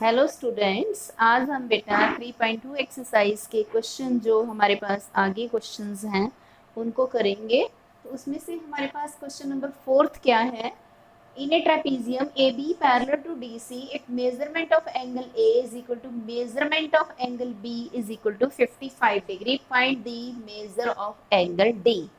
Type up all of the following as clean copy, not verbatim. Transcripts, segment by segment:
Hello students, आज हम बेटा 3.2 एक्सरसाइज के क्वेश्चन जो हमारे पास आगे क्वेश्चंस हैं उनको करेंगे। तो उसमें से हमारे पास क्वेश्चन नंबर 4 क्या है। In a trapezium A B parallel to D C it measurement of angle A is equal to measurement of angle B is equal to 55 degree. Find the measure of angle D.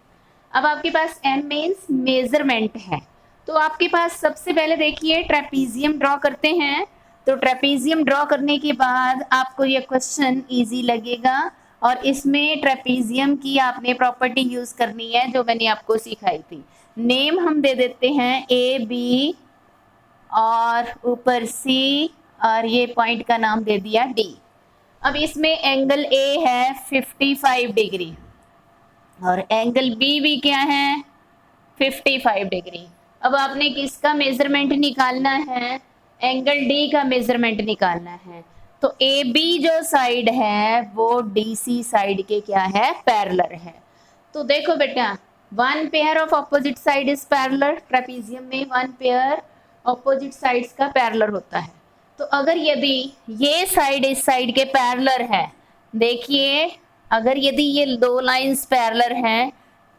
अब आपके पास M means measurement है, तो आपके पास सबसे पहले देखिए trapezium draw करते हैं। तो ट्रेपीजियम ड्रॉ करने के बाद आपको ये क्वेश्चन इजी लगेगा और इसमें ट्रेपीजियम की आपने प्रॉपर्टी यूज करनी है जो मैंने आपको सिखाई थी। नेम हम दे देते हैं ए बी और ऊपर सी और ये पॉइंट का नाम दे दिया डी। अब इसमें एंगल ए है 55 डिग्री और एंगल बी भी क्या है 55 डिग्री। अब आपने किसका मेजरमेंट निकालना है, एंगल डी का मेजरमेंट निकालना है। तो ए बी जो साइड है वो डी सी साइड के क्या है, पैरेलल है। तो देखो बेटा, one pair of opposite side is parallel. Trapezium में वन पेयर ऑपोजिट साइड्स का पैरेलल होता है। तो अगर यदि ये साइड इस साइड के पैरेलल है, देखिए अगर यदि ये दो लाइंस पैरेलल हैं,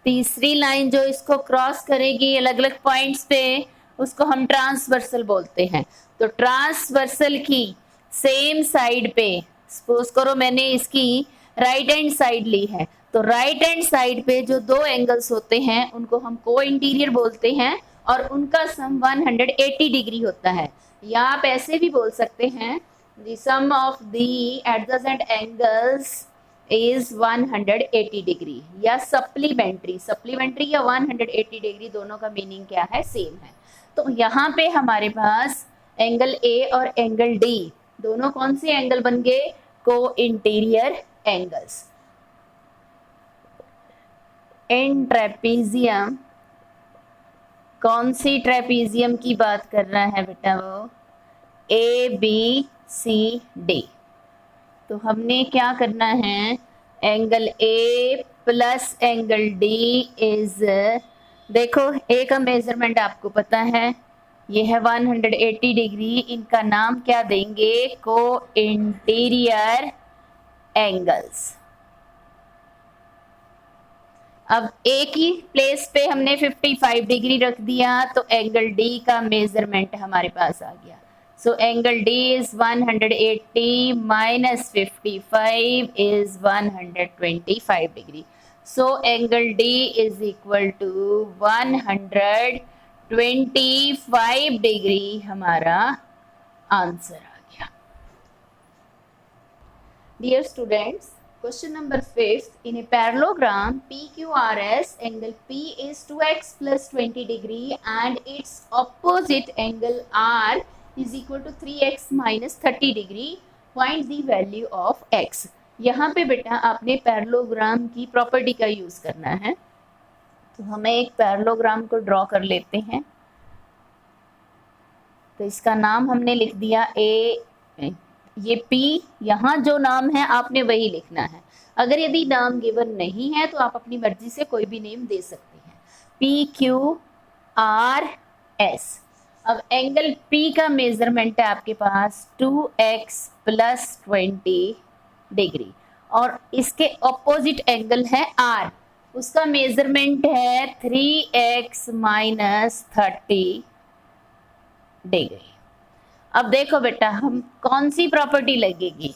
तीसरी लाइन जो इसको क्रॉस करेगी अलग अलग पॉइंट्स पे उसको हम ट्रांसवर्सल बोलते हैं। तो ट्रांसवर्सल की सेम साइड पे सपोज करो मैंने इसकी राइट हैंड साइड ली है, तो राइट हैंड साइड पे जो दो एंगल्स होते हैं उनको हम को इंटीरियर बोलते हैं और उनका सम 180 डिग्री होता है। या आप ऐसे भी बोल सकते हैं the sum of the adjacent angles is 180 degree या सप्लीमेंट्री या 180 डिग्री, दोनों का मीनिंग क्या है, सेम है। तो यहाँ पे हमारे पास एंगल ए और एंगल डी दोनों कौन से एंगल बन गए, को इंटीरियर एंगल्स। इन ट्रेपीजियम, कौन सी ट्रेपीजियम की बात कर रहा है बेटा, वो ए बी सी डी। तो हमने क्या करना है, angle A plus angle D is, देखो ए का मेजरमेंट आपको पता है, ये है 180 डिग्री। इनका नाम क्या देंगे, को इंटीरियर एंगल्स। अब ए की प्लेस पे हमने 55 डिग्री रख दिया तो एंगल डी का मेजरमेंट हमारे पास आ गया। So angle D is 180 minus 55 is 125 degree. So angle D is equal to 125 degree हमारा आंसर आ गया। Dear students, question number 5. In a parallelogram PQRS, angle P is 2x plus 20 degree and its opposite angle R is equal to 3x minus 30 degree. Find the value of x। यहाँ पे बेटा आपने parallelogram की property का use करना है। तो हमें एक पैरेललोग्राम को ड्रॉ कर लेते हैं। तो इसका नाम हमने लिख दिया ए, ये P, यहाँ जो नाम है आपने वही लिखना है। अगर यदि नाम गिवन नहीं है तो आप अपनी मर्जी से कोई भी नेम दे सकते हैं। PQRS। अब एंगल P का मेजरमेंट है आपके पास 2x प्लस 20 डिग्री और इसके ऑपोजिट एंगल है R, उसका मेजरमेंट है 3x माइनस 30 डिग्री। अब देखो बेटा हम कौन सी प्रॉपर्टी लगेगी,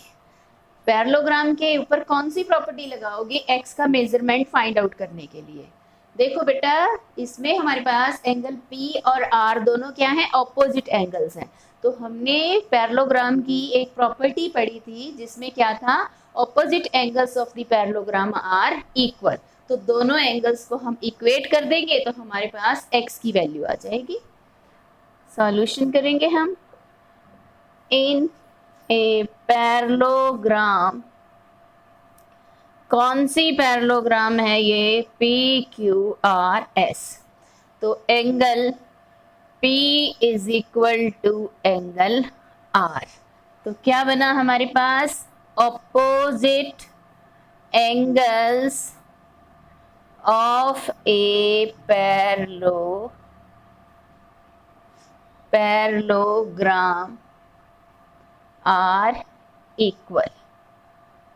पैरेललोग्राम के ऊपर कौन सी प्रॉपर्टी लगाओगे x का मेजरमेंट फाइंड आउट करने के लिए। देखो बेटा इसमें हमारे पास एंगल P और R दोनों क्या हैं, ऑपोजिट एंगल्स हैं। तो हमने पैरेललोग्राम की एक प्रॉपर्टी पढ़ी थी जिसमें क्या था, opposite angles of the parallelogram are equal. तो दोनों एंगल्स को हम इक्वेट कर देंगे तो हमारे पास x की वैल्यू आ जाएगी। सॉल्यूशन करेंगे हम। इन ए पैरेललोग्राम, कौन सी पैरेललोग्राम है ये, PQRS। तो angle P is equal to angle R। तो क्या बना हमारे पास, opposite angles of a parallelogram are equal.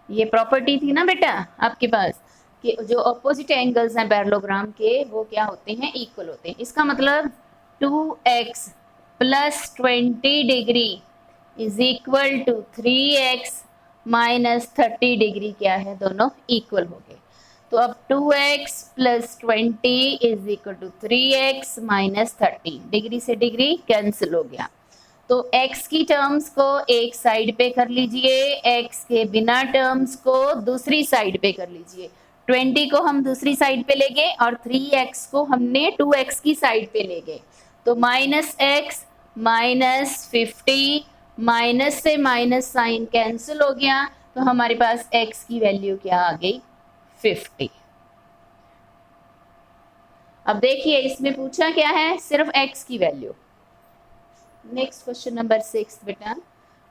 ये प्रॉपर्टी थी ना बेटा आपके पास कि जो अपोजिट एंगल्स हैं पैरेललोग्राम के वो क्या होते हैं, इक्वल होते हैं। इसका मतलब 2x plus 20 degree is equal to 3x minus 30 degree क्या है, दोनों इक्वल हो गए। तो अब 2x plus 20 is equal to 3x minus 30, degree से डिग्री कैंसिल हो गया। तो x की टर्म्स को एक साइड पे कर लीजिए, x के बिना टर्म्स को दूसरी साइड पे कर लीजिए। 20 को हम दूसरी साइड पे ले गए और 3x को हमने 2x की साइड पे ले गए। तो माइनस x माइनस 50, माइनस से माइनस साइन कैंसिल हो गया, तो हमारे पास x की वैल्यू क्या आ गई, 50। अब देखिए इसमें पूछा क्या है, सिर्फ x की वैल्यू। नेक्स्ट क्वेश्चन नंबर 6 बेटा,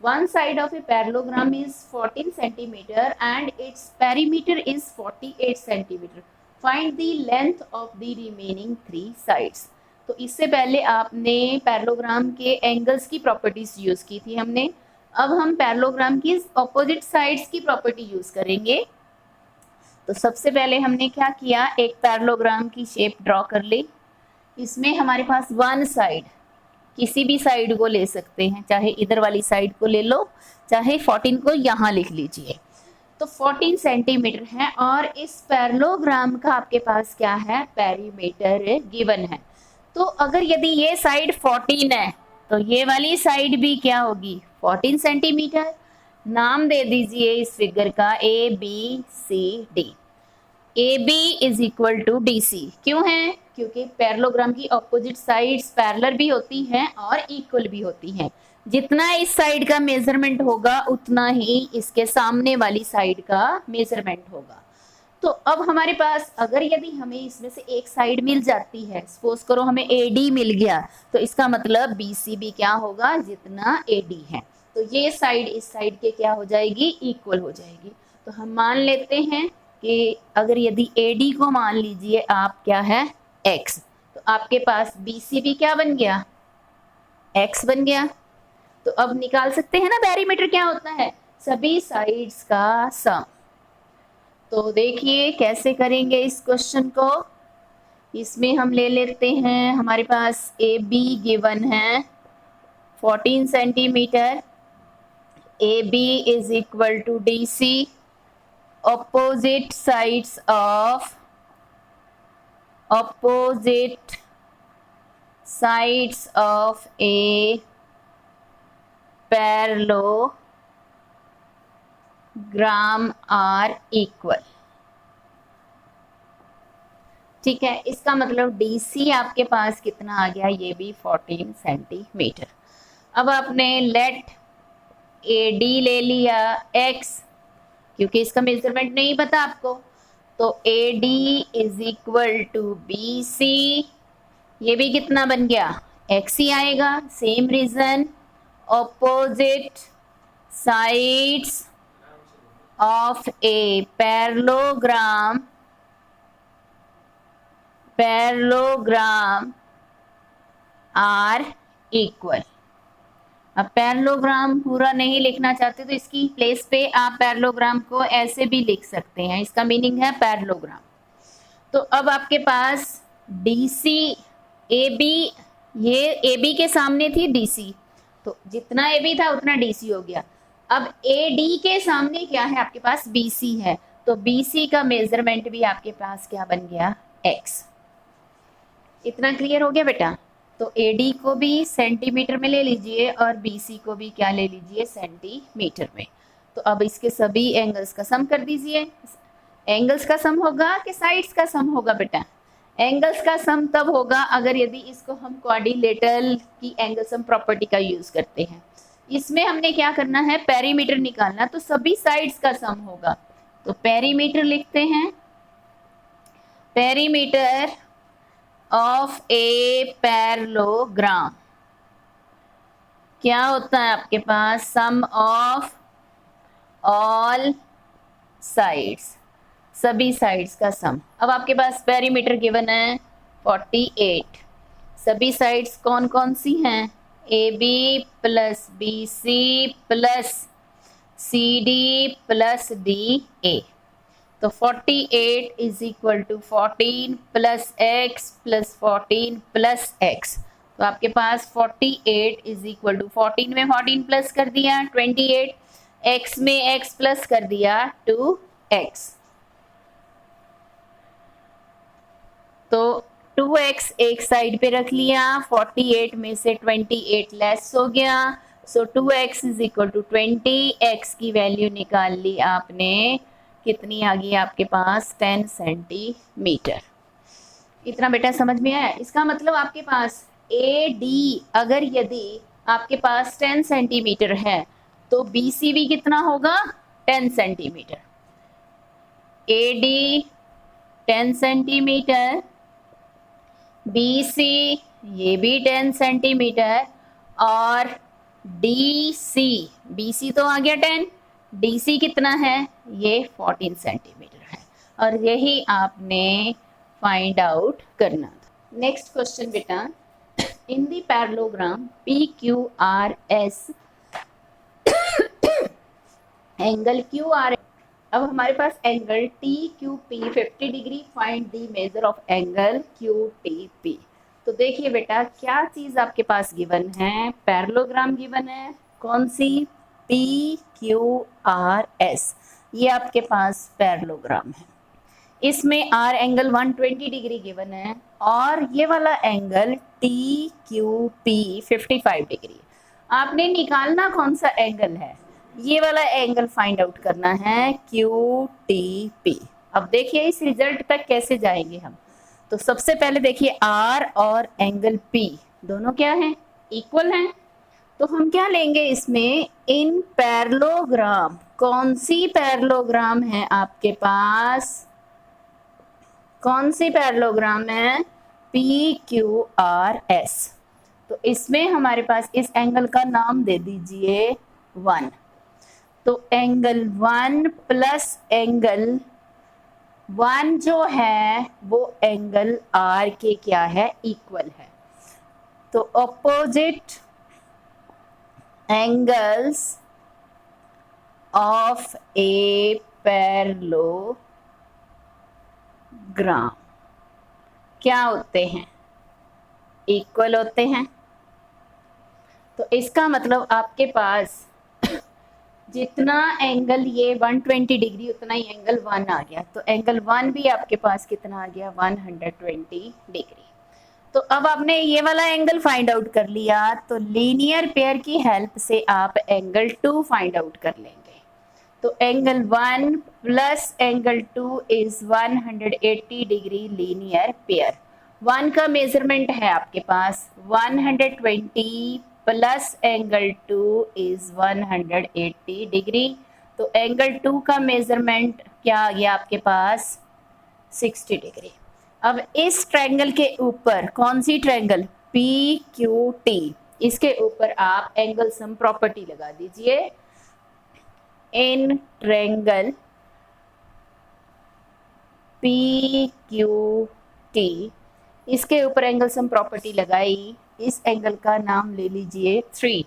one side of a parallelogram is 14 centimeter and its perimeter is 48 centimeter. Find the length of the remaining 3 sides. तो इससे पहले आपने पैरेललोग्राम के एंगल्स की प्रॉपर्टीज यूज की थी हमने, अब हम पैरेललोग्राम की ऑपोजिट साइड्स की प्रॉपर्टी यूज करेंगे। तो सबसे पहले हमने क्या किया, एक पैरेललोग्राम की शेप ड्रॉ कर ली। इसमें हमारे पास वन साइड, किसी भी साइड को ले सकते हैं, चाहे इधर वाली साइड को ले लो, चाहे 14 को यहाँ लिख लीजिए। तो 14 सेंटीमीटर है और इस पैरेललोग्राम का आपके पास क्या है, पेरीमीटर गिवन है। तो अगर यदि ये साइड 14 है तो ये वाली साइड भी क्या होगी, 14 सेंटीमीटर। नाम दे दीजिए इस फिगर का ABCD। AB is equal to DC, क्यों है, क्योंकि पैरेललोग्राम की ऑपोजिट साइड्स पैरेलल भी होती हैं और इक्वल भी होती हैं। जितना इस साइड का मेजरमेंट होगा उतना ही इसके सामने वाली साइड का मेजरमेंट होगा। तो अब हमारे पास अगर यदि हमें इसमें से एक साइड मिल जाती है, सपोज करो हमें AD मिल गया, तो इसका मतलब BC भी क्या होगा, जितना AD है। तो ये साइड इस साइड के क्या हो जाएगी, इक्वल हो जाएगी। तो हम मान लेते हैं कि अगर यदि AD को मान लीजिए आप क्या है, x, तो आपके पास BC भी क्या बन गया, x बन गया। तो अब निकाल सकते हैं ना पेरीमीटर क्या होता है, सभी साइड्स का सम। तो देखिए कैसे करेंगे इस क्वेश्चन को। इसमें हम ले लेते हैं, हमारे पास AB गिवन है 14 centimetre, AB is equal to DC, opposite sides of a parallelogram are equal। ठीक है, इसका मतलब DC आपके पास कितना आ गया, ये भी 14 सेंटीमीटर। अब आपने लेट AD ले लिया x, क्योंकि इसका मेजरमेंट नहीं पता आपको, तो AD is equal to BC, ये भी कितना बन गया, x ही आएगा। Same reason, opposite sides of a parallelogram are equal. अब पैरेललोग्राम पूरा नहीं लिखना चाहते तो इसकी प्लेस पे आप पैरेललोग्राम को ऐसे भी लिख सकते हैं, इसका मीनिंग है पैरेललोग्राम। तो अब आपके पास DC AB, ये AB के सामने थी DC, तो जितना AB था उतना DC हो गया। अब AD के सामने क्या है, आपके पास BC है, तो BC का मेजरमेंट भी आपके पास क्या बन गया, x। इतना क्लियर हो गया बेटा। तो AD को भी सेंटीमीटर में ले लीजिए और BC को भी क्या ले लीजिए, सेंटीमीटर में। तो अब इसके सभी एंगल्स का सम कर दीजिए। एंगल्स का सम होगा कि साइड्स का सम होगा बेटा, एंगल्स का सम तब होगा अगर यदि इसको हम क्वाड्रिलेटरल की एंगल सम प्रॉपर्टी का यूज करते हैं। इसमें हमने क्या करना है, पेरीमीटर निकालना, तो सभी साइड्स का सम होगा। तो पेरीमीटर लिखते हैं, पेरीमीटर ऑफ ए पैरेललोग्राम क्या होता है आपके पास, सम ऑफ ऑल साइड्स, सभी साइड्स का सम। अब आपके पास पेरीमीटर गिवन है 48, सभी साइड्स कौन कौन सी हैं, A B plus B C plus C D plus D A. तो 48 is equal to 14 plus x plus 14 plus x. तो आपके पास 48 इज इक्वल टू 14 में 14 प्लस कर दिया 28, एक्स में एक्स प्लस कर दिया 2x। तो 2x एक साइड पे रख लिया, 48 में से 28 लेस हो गया, so 2x is equal to 20। x की वैल्यू निकाल ली आपने, कितनी आ गई आपके पास 10 सेंटीमीटर। इतना बेटा समझ में आया? इसका मतलब आपके पास AD अगर यदि आपके पास 10 सेंटीमीटर है तो BC भी कितना होगा 10 सेंटीमीटर। AD 10 सेंटीमीटर, BC ये भी 10 सेंटीमीटर और DC, BC तो आ गया 10, DC कितना है ये 14 सेंटीमीटर है। और यही आपने फाइंड आउट करना था। नेक्स्ट क्वेश्चन बेटा, in the parallelogram PQRS angle QR, अब हमारे पास angle TQP 50 degree, find the measure of angle QTP। तो देखिए बेटा क्या चीज आपके पास गिवन है, पैरेललोग्राम गिवन है, कौन सी PQRS, ये आपके पास पैरेललोग्राम है। इसमें R एंगल 120 डिग्री गिवन है और ये वाला एंगल TQP 55 डिग्री। आपने निकालना कौन सा एंगल है, ये वाला एंगल फाइंड आउट करना है QTP। अब देखिए इस रिजल्ट तक कैसे जाएंगे हम। तो सबसे पहले देखिए R और एंगल P दोनों क्या हैं, इक्वल हैं। तो हम क्या लेंगे इसमें, इन पैरेललोग्राम, कौन सी पैरेललोग्राम है आपके पास, कौन सी पैरेललोग्राम है PQRS। तो इसमें हमारे पास इस एंगल का नाम दे दीजिए 1। तो एंगल 1 प्लस एंगल 1 जो है वो एंगल R के क्या है, इक्वल है। तो opposite angles of a parallelogram क्या होते हैं, इक्वल होते हैं। तो इसका मतलब आपके पास जितना एंगल ये 120 डिग्री उतना ही एंगल 1 आ गया। तो एंगल 1 भी आपके पास कितना आ गया 120 डिग्री। तो अब आपने ये वाला एंगल फाइंड आउट कर लिया, तो लीनियर पेयर की हेल्प से आप एंगल 2 फाइंड आउट कर लेंगे। तो angle 1 plus angle 2 is 180 degree linear pair. 1 का मेजरमेंट है आपके पास 120 प्लस एंगल 2 इज 180 डिग्री। तो एंगल 2 का मेजरमेंट क्या आ गया आपके पास 60 डिग्री। अब इस ट्रायंगल के ऊपर, कौन सी ट्रायंगल, PQT, इसके ऊपर आप एंगल सम प्रॉपर्टी लगा दीजिए। इन ट्रायंगल PQT, इसके ऊपर एंगल सम प्रॉपर्टी लगाई, इस एंगल का नाम ले लीजिए 3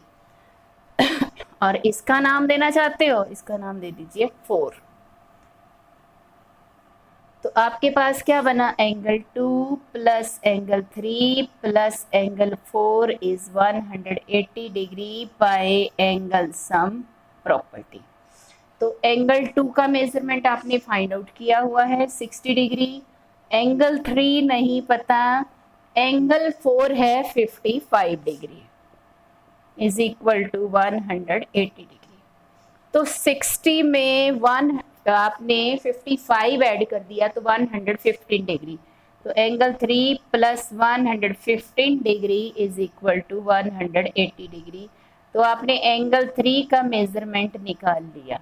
और इसका नाम देना चाहते हो, इसका नाम दे दीजिए 4। तो आपके पास क्या बना, angle 2 plus angle 3 plus angle 4 is 180 degree by angle sum property. तो एंगल 2 का मेजरमेंट आपने फाइंड आउट किया हुआ है 60 डिग्री, एंगल 3 नहीं पता, एंगल 4 है 55 degree is equal to 180 degree. तो 60 में 1 आपने 55 ऐड कर दिया तो 115 डिग्री। तो angle 3 plus 115 degree is equal to 180 degree. तो आपने एंगल 3 का मेजरमेंट निकाल लिया।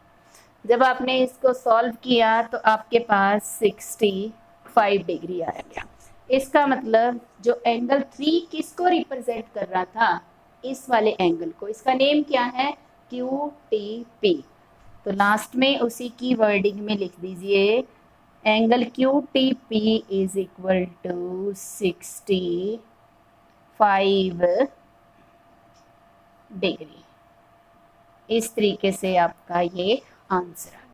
जब आपने इसको सॉल्व किया तो आपके पास 65 डिग्री आ गया। इसका मतलब जो एंगल 3 किसको रिप्रेजेंट कर रहा था, इस वाले एंगल को, इसका नेम क्या है QTP। तो लास्ट में उसी की वर्डिंग में लिख दीजिए angle QTP is equal to 65 degree. इस तरीके से आपका ये आंसर आ गया।